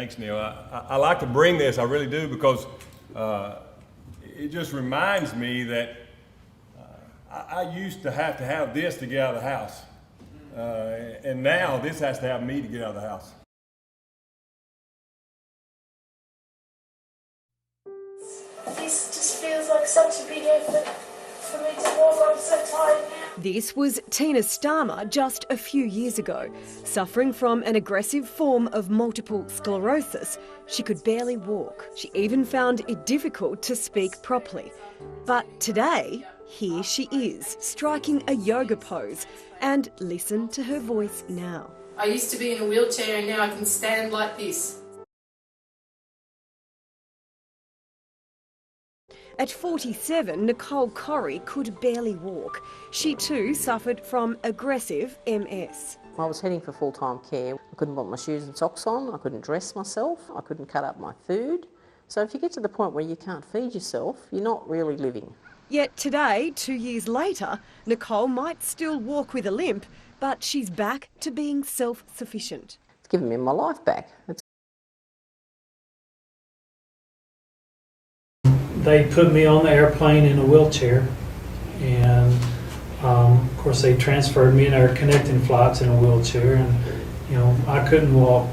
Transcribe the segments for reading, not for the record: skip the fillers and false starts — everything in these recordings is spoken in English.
Thanks, Neil. I like to bring this, I really do, because it just reminds me that I used to have this to get out of the house. And now this has to have me to get out of the house. This just feels like such a big effort for me to walk. I'm so tired now. This was Tina Starmer just a few years ago. Suffering from an aggressive form of multiple sclerosis, she could barely walk. She even found it difficult to speak properly. But today, here she is, striking a yoga pose. And listen to her voice now. I used to be in a wheelchair and now I can stand like this. At 47, Nicole Corrie could barely walk. She too suffered from aggressive MS. I was heading for full-time care. I couldn't put my shoes and socks on, I couldn't dress myself, I couldn't cut up my food. So if you get to the point where you can't feed yourself, you're not really living. Yet today, 2 years later, Nicole might still walk with a limp, but she's back to being self-sufficient. It's given me my life back. They put me on the airplane in a wheelchair, and of course they transferred me in our connecting flights in a wheelchair, and you know, I couldn't walk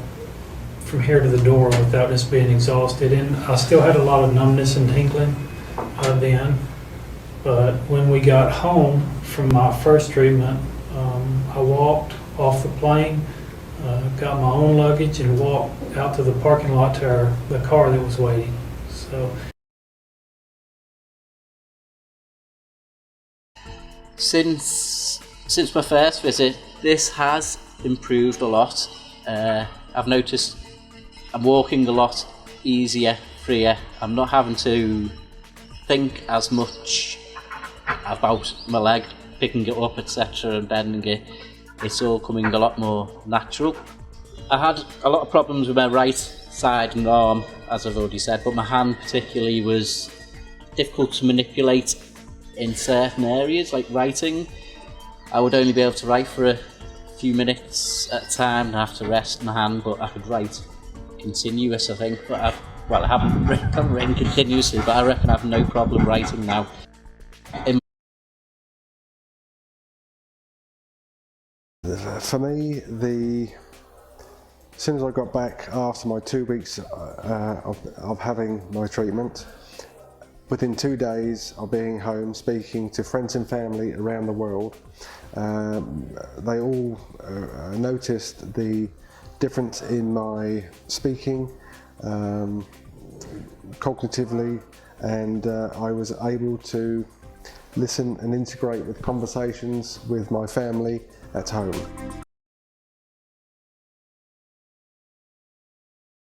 from here to the door without just being exhausted, and I still had a lot of numbness and tingling then. But when we got home from my first treatment, I walked off the plane, got my own luggage, and walked out to the parking lot to the car that was waiting. So. Since my first visit, this has improved a lot. I've noticed I'm walking a lot easier, freer. I'm not having to think as much about my leg, picking it up, etc. and bending it. It's all coming a lot more natural. I had a lot of problems with my right side and arm, as I've already said, but my hand particularly was difficult to manipulate in certain areas, like writing. I would only be able to write for a few minutes at a time and have to rest my hand, but I could write continuous, I think. But I haven't written continuously, but I reckon I have no problem writing now. For me, as soon as I got back after my 2 weeks of having my treatment, within 2 days of being home, speaking to friends and family around the world, they all noticed the difference in my speaking, cognitively, and I was able to listen and integrate with conversations with my family at home.